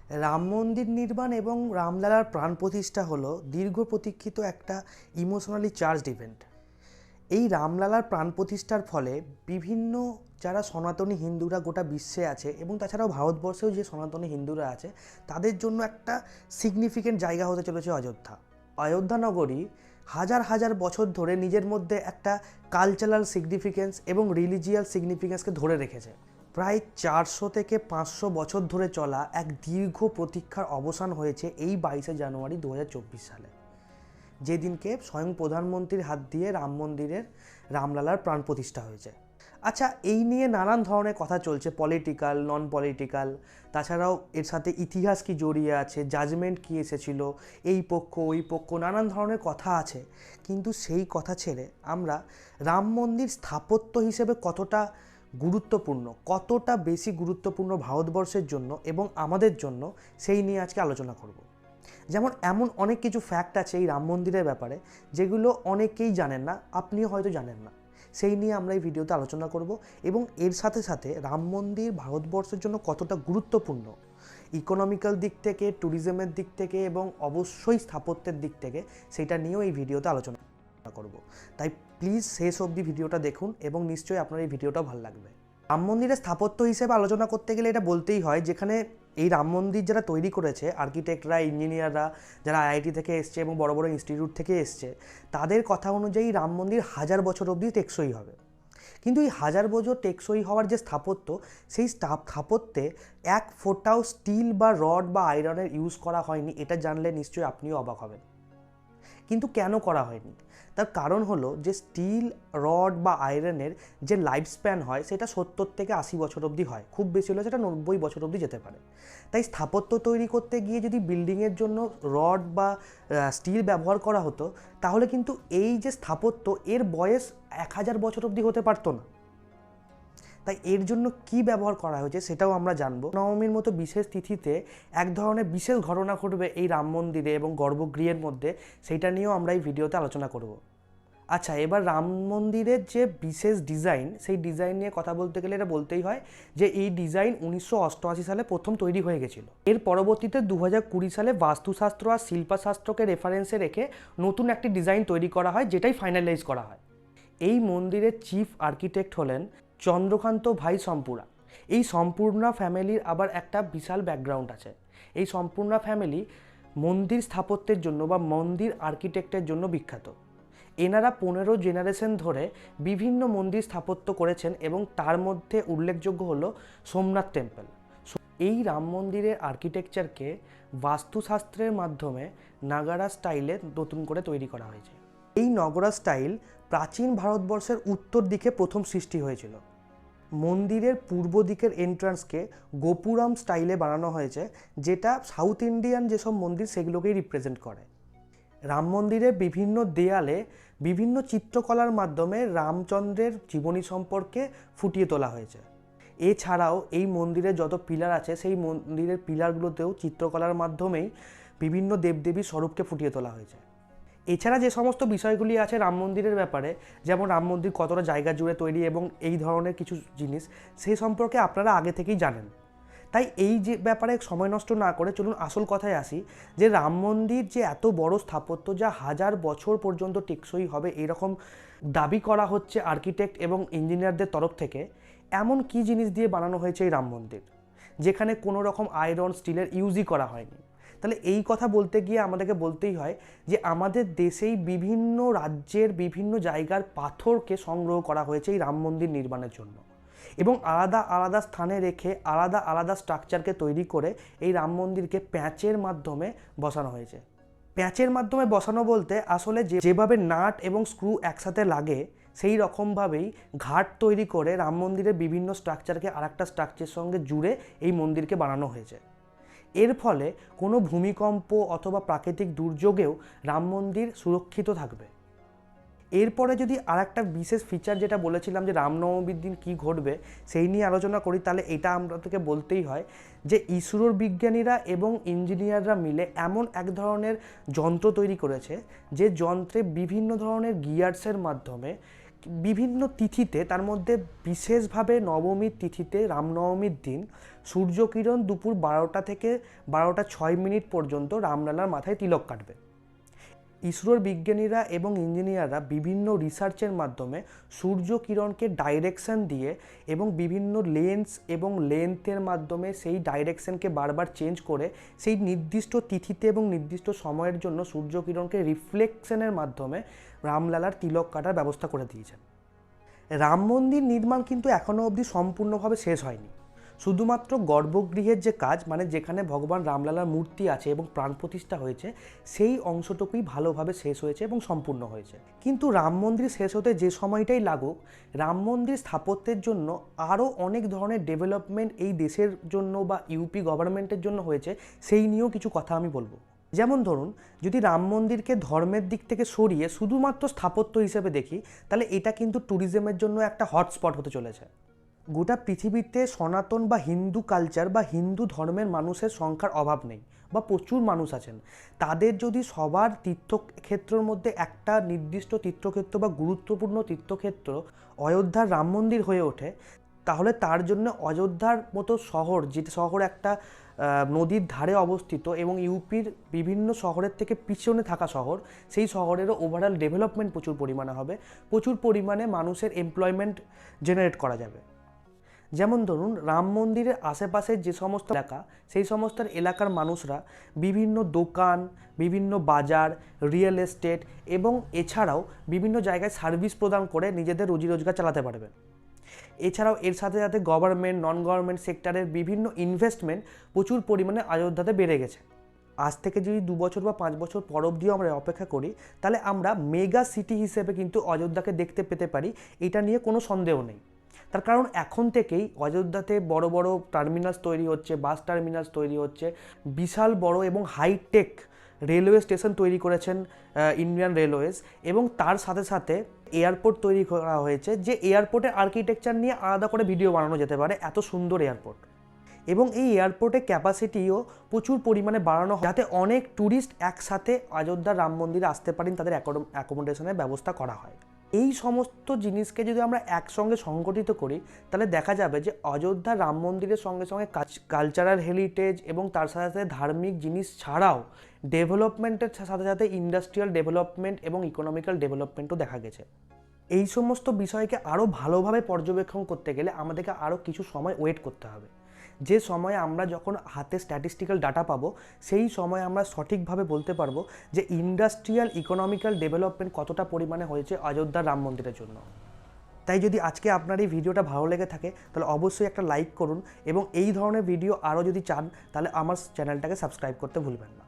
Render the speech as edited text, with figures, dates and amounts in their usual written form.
রাম মন্দির নির্মাণ এবং রামলালার প্রাণ প্রতিষ্ঠা হলো দীর্ঘ প্রতীক্ষিত একটা ইমোশনালি চার্জড ইভেন্ট। এই রামলালার প্রাণ প্রতিষ্ঠার ফলে বিভিন্ন যারা সনাতনী হিন্দুরা গোটা বিশ্বে আছে এবং তাছাড়াও ভারতবর্ষেও যে সনাতনী হিন্দুরা আছে তাদের জন্য একটা সিগনিফিকেন্ট জায়গা হতে চলেছে অযোধ্যা। অযোধ্যা নগরী হাজার হাজার বছর ধরে নিজের মধ্যে একটা কালচারাল সিগনিফিকেন্স এবং রিলিজিয়াস সিগনিফিকেন্সকে ধরে রেখেছে। প্রায় 400 থেকে 500 বছর ধরে চলা এক দীর্ঘ প্রতীক্ষার অবসান হয়েছে এই 22শে জানুয়ারি 2024 সালে, যেদিনকে স্বয়ং প্রধানমন্ত্রীর হাত দিয়ে রাম মন্দিরের রামলালার প্রাণ প্রতিষ্ঠা হয়েছে। আচ্ছা, এই নিয়ে নানান ধরনের কথা চলছে, পলিটিক্যাল, নন পলিটিক্যাল, তাছাড়াও এর সাথে ইতিহাস কি জড়িয়ে আছে, জাজমেন্ট কি এসেছিল, এই পক্ষ ওই পক্ষ, নানান ধরনের কথা আছে। কিন্তু সেই কথা ছেড়ে আমরা রাম মন্দির স্থাপত্য হিসেবে কতটা গুরুত্বপূর্ণ, কতটা বেশি গুরুত্বপূর্ণ ভারতবর্ষের জন্য এবং আমাদের জন্য, সেই নিয়ে আজকে আলোচনা করব। যেমন এমন অনেক কিছু ফ্যাক্ট আছে এই রাম মন্দিরের ব্যাপারে যেগুলো অনেকেই জানেন না, আপনিও হয়তো জানেন না। সেই নিয়ে আমরা এই ভিডিওতে আলোচনা করব এবং এর সাথে সাথে রাম মন্দির ভারতবর্ষের জন্য কতটা গুরুত্বপূর্ণ ইকোনমিক্যাল দিক থেকে, ট্যুরিজমের দিক থেকে এবং অবশ্যই স্থাপত্যের দিক থেকে, সেটা নিয়েও এই ভিডিওতে আলোচনা করব। তাই প্লিজ শেষ অবধি ভিডিওটা দেখুন এবং নিশ্চয়ই আপনার এই ভিডিওটা ভালো লাগবে। রাম মন্দিরের স্থাপত্য হিসেবে আলোচনা করতে গেলে এটা বলতেই হয়, যেখানে এই রাম মন্দির যারা তৈরি করেছে, আর্কিটেক্টরা, ইঞ্জিনিয়াররা, যারা আইআইটি থেকে এসছে এবং বড় বড় ইনস্টিটিউট থেকে এসছে, তাদের কথা অনুযায়ী রাম মন্দির 1000 বছর অবধি টেকসই হবে। কিন্তু এই 1000 বছর টেকসই হওয়ার যে স্থাপত্য, সেই স্থাপত্যে এক ফোঁটাও স্টিল বা রড বা আয়রনের ইউজ করা হয়নি। এটা জানলে নিশ্চয়ই আপনিও অবাক হবেন। কিন্তু কেন করা হয়নি? তার কারণ হলো যে স্টিল, রড বা আয়রনের যে লাইফ স্প্যান হয় সেটা 70 থেকে 80 বছর অবধি হয়, খুব বেশি হলে সেটা 90 বছর অবধি যেতে পারে। তাই স্থাপত্য তৈরি করতে গিয়ে যদি বিল্ডিংয়ের জন্য রড বা স্টিল ব্যবহার করা হতো, তাহলে কিন্তু এই যে স্থাপত্য, এর বয়স 1000 বছর অবধি হতে পারতো না। তাই এর জন্য কি ব্যবহার করা হয়েছে সেটাও আমরা জানবো। নবমীর মতো বিশেষ তিথিতে এক ধরনের বিশেষ ঘটনা ঘটবে এই রাম মন্দিরে এবং গর্ভগৃহের মধ্যে, সেইটা নিয়েও আমরা এই ভিডিওতে আলোচনা করব। আচ্ছা, এবার রাম মন্দিরের যে বিশেষ ডিজাইন, সেই ডিজাইন নিয়ে কথা বলতে গেলে এটা বলতেই হয় যে এই ডিজাইন 1988 সালে প্রথম তৈরি হয়ে গেছিল। এর পরবর্তীতে 2020 সালে বাস্তুশাস্ত্র আর শিল্পশাস্ত্রকে রেফারেন্সে রেখে নতুন একটি ডিজাইন তৈরি করা হয়, যেটাই ফাইনালাইজ করা হয়। এই মন্দিরের চিফ আর্কিটেক্ট হলেন চন্দ্রকান্ত ভাই সম্পূর্ণা। এই সম্পূর্ণা ফ্যামিলির আবার একটা বিশাল ব্যাকগ্রাউন্ড আছে। এই সম্পূর্ণা ফ্যামিলি মন্দির স্থাপত্যের জন্য বা মন্দির আর্কিটেক্টের জন্য বিখ্যাত। এনারা 15 জেনারেশন ধরে বিভিন্ন মন্দির স্থাপত্য করেছেন এবং তার মধ্যে উল্লেখযোগ্য হলো সোমনাথ টেম্পল। এই রাম মন্দিরের আর্কিটেকচারকে বাস্তুশাস্ত্রের মাধ্যমে নাগারা স্টাইলে নতুন করে তৈরি করা হয়েছে। এই নগরা স্টাইল প্রাচীন ভারতবর্ষের উত্তর দিকে প্রথম সৃষ্টি হয়েছিল। মন্দিরের পূর্ব দিকের এন্ট্রান্সকে গোপুরম স্টাইলে বানানো হয়েছে, যেটা সাউথ ইন্ডিয়ান যেসব মন্দির সেগুলোকেই রিপ্রেজেন্ট করে। রাম মন্দিরের বিভিন্ন দেয়ালে বিভিন্ন চিত্রকলার মাধ্যমে রামচন্দ্রের জীবনী সম্পর্কে ফুটিয়ে তোলা হয়েছে। এছাড়াও এই মন্দিরের যত পিলার আছে, সেই মন্দিরের পিলারগুলোতেও চিত্রকলার মাধ্যমেই বিভিন্ন দেবদেবীর স্বরূপকে ফুটিয়ে তোলা হয়েছে। এছাড়া যে সমস্ত বিষয়গুলি আছে রাম মন্দিরের ব্যাপারে, যেমন রাম মন্দির কতটা জায়গা জুড়ে তৈরি এবং এই ধরনের কিছু জিনিস, সেই সম্পর্কে আপনারা আগে থেকেই জানেন। তাই এই যে ব্যাপারে সময় নষ্ট না করে চলুন আসল কথায় আসি, যে রাম মন্দির যে এত বড় স্থাপত্য, যা 1000 বছর পর্যন্ত টেকসই হবে এরকম দাবি করা হচ্ছে আর্কিটেক্ট এবং ইঞ্জিনিয়ারদের তরফ থেকে, এমন কি জিনিস দিয়ে বানানো হয়েছে এই রাম মন্দির, যেখানে কোনো রকম আয়রন, স্টিলের ইউজই করা হয়নি? তাহলে এই কথা বলতে গিয়ে আমাদেরকে বলতেই হয় যে আমাদের দেশেই বিভিন্ন রাজ্যের বিভিন্ন জায়গার পাথরকে সংগ্রহ করা হয়েছে এই রাম মন্দির নির্মাণের জন্য, এবং আলাদা আলাদা স্থানে রেখে আলাদা আলাদা স্ট্রাকচারকে তৈরি করে এই রাম মন্দিরকে প্যাচের মাধ্যমে বসানো হয়েছে। প্যাচের মাধ্যমে বসানো বলতে আসলে যেভাবে নাট এবং স্ক্রু একসাথে লাগে, সেই রকমভাবেই ঘাট তৈরি করে রাম মন্দিরের বিভিন্ন স্ট্রাকচারকে আরেকটা স্ট্রাকচারের সঙ্গে জুড়ে এই মন্দিরকে বানানো হয়েছে। এর ফলে কোনো ভূমিকম্প অথবা প্রাকৃতিক দুর্যোগেও রাম মন্দির সুরক্ষিত থাকবে। এরপরে যদি আরেকটা বিশেষ ফিচার, যেটা বলেছিলাম যে রামনবমীর দিন কী ঘটবে, সেই নিয়ে আলোচনা করি, তাহলে এটা আমাদেরকে বলতেই হয় যে ইসরোর বিজ্ঞানীরা এবং ইঞ্জিনিয়াররা মিলে এমন এক ধরনের যন্ত্র তৈরি করেছে, যে যন্ত্রে বিভিন্ন ধরনের গিয়ার্সের মাধ্যমে বিভিন্ন তিথিতে, তার মধ্যে বিশেষভাবে নবমীর তিথিতে রামনবমীর দিন সূর্যকিরণ দুপুর 12টা থেকে 12টা 6 মিনিট পর্যন্ত রামলালার মাথায় তিলক কাটবে। ইসরোর বিজ্ঞানীরা এবং ইঞ্জিনিয়াররা বিভিন্ন রিসার্চের মাধ্যমে সূর্যকিরণকে ডাইরেকশন দিয়ে এবং বিভিন্ন লেন্স এবং লেন্থের মাধ্যমে সেই ডাইরেকশনকে বারবার চেঞ্জ করে সেই নির্দিষ্ট তিথিতে এবং নির্দিষ্ট সময়ের জন্য সূর্যকিরণকে রিফ্লেকশনের মাধ্যমে রামলালার তিলক কাটার ব্যবস্থা করে দিয়েছেন। রাম মন্দির নির্মাণ কিন্তু এখনও অবধি সম্পূর্ণভাবে শেষ হয়নি। শুধুমাত্র গর্ভগৃহের যে কাজ, মানে যেখানে ভগবান রামলালার মূর্তি আছে এবং প্রাণ প্রতিষ্ঠা হয়েছে, সেই অংশটুকুই ভালোভাবে শেষ হয়েছে এবং সম্পূর্ণ হয়েছে। কিন্তু রাম মন্দির শেষ হতে যে সময়টাই লাগুক, রাম মন্দির স্থাপত্যের জন্য আরও অনেক ধরনের ডেভেলপমেন্ট এই দেশের জন্য বা ইউপি গভর্নমেন্টের জন্য হয়েছে, সেই নিয়েও কিছু কথা আমি বলবো। যেমন ধরুন, যদি রাম মন্দিরকে ধর্মের দিক থেকে সরিয়ে শুধুমাত্র স্থাপত্য হিসেবে দেখি, তাহলে এটা কিন্তু ট্যুরিজমের জন্য একটা হটস্পট হতে চলেছে। গোটা পৃথিবীতে সনাতন বা হিন্দু কালচার বা হিন্দু ধর্মের মানুষের সংখ্যার অভাব নেই, বা প্রচুর মানুষ আছেন। তাদের যদি সবার তীর্থক্ষেত্রের মধ্যে একটা নির্দিষ্ট তীর্থক্ষেত্র বা গুরুত্বপূর্ণ তীর্থক্ষেত্র অযোধ্যার রাম মন্দির হয়ে ওঠে, তাহলে তার জন্য অযোধ্যার মতো শহর, যেটা শহর একটা নদীর ধারে অবস্থিত এবং ইউপির বিভিন্ন শহরের থেকে পিছনে থাকা শহর, সেই শহরেরও ওভারঅল ডেভেলপমেন্ট প্রচুর পরিমাণে হবে, প্রচুর পরিমাণে মানুষের এমপ্লয়মেন্ট জেনারেট করা যাবে। যেমন ধরুন, রাম মন্দিরের আশেপাশের যে সমস্ত এলাকা, সেই সমস্ত এলাকার মানুষরা বিভিন্ন দোকান, বিভিন্ন বাজার, রিয়েল এস্টেট এবং এছাড়াও বিভিন্ন জায়গায় সার্ভিস প্রদান করে নিজেদের রুজি রোজগার চালাতে পারবেন। এছাড়াও এর সাথে সাথে গভর্নমেন্ট, নন গভর্নমেন্ট সেক্টরের বিভিন্ন ইনভেস্টমেন্ট প্রচুর পরিমাণে অযোধ্যাতে বেড়ে গেছে। আজ থেকে যদি 2 বছর বা 5 বছর পর অবধিও আমরা অপেক্ষা করি, তাহলে আমরা মেগা সিটি হিসেবে কিন্তু অযোধ্যাকে দেখতে পেতে পারি, এটা নিয়ে কোনো সন্দেহ নেই। তার কারণ এখন থেকেই অযোধ্যাতে বড় বড় টার্মিনালস তৈরি হচ্ছে, বাস টার্মিনালস তৈরি হচ্ছে, বিশাল বড় এবং হাইটেক রেলওয়ে স্টেশন তৈরি করেছেন ইন্ডিয়ান রেলওয়েজ, এবং তার সাথে সাথে এয়ারপোর্ট তৈরি করা হয়েছে, যে এয়ারপোর্টের আর্কিটেকচার নিয়ে আলাদা করে ভিডিও বানানো যেতে পারে, এত সুন্দর এয়ারপোর্ট। এবং এই এয়ারপোর্টের ক্যাপাসিটিও প্রচুর পরিমাণে বাড়ানো হয়, যাতে অনেক ট্যুরিস্ট একসাথে অযোধ্যার রাম মন্দিরে আসতে পারেন, তাদের অ্যাকোমোডেশনের ব্যবস্থা করা হয়। এই সমস্ত জিনিসকে যদি আমরা একসঙ্গে সংগঠিত করি, তাহলে দেখা যাবে যে অযোধ্যার রাম মন্দিরের সঙ্গে সঙ্গে কালচারাল হেরিটেজ এবং তার সাথে সাথে ধার্মিক জিনিস ছাড়াও ডেভেলপমেন্টের সাথে সাথে ইন্ডাস্ট্রিয়াল ডেভেলপমেন্ট এবং ইকোনমিক্যাল ডেভেলপমেন্টও দেখা গেছে। এই সমস্ত বিষয়কে আরও ভালোভাবে পর্যবেক্ষণ করতে গেলে আমাদেরকে আরও কিছু সময় ওয়েট করতে হবে। যে সময়ে আমরা যখন হাতে স্ট্যাটিস্টিক্যাল ডাটা পাবো, সেই সময় আমরা সঠিকভাবে বলতে পারবো যে ইন্ডাস্ট্রিয়াল ইকোনমিক্যাল ডেভেলপমেন্ট কতটা পরিমাণে হয়েছে অযোধ্যার রাম মন্দিরের জন্য। তাই যদি আজকে আপনার এই ভিডিওটা ভালো লেগে থাকে, তাহলে অবশ্যই একটা লাইক করুন, এবং এই ধরনের ভিডিও আরও যদি চান, তাহলে আমার চ্যানেলটাকে সাবস্ক্রাইব করতে ভুলবেন না।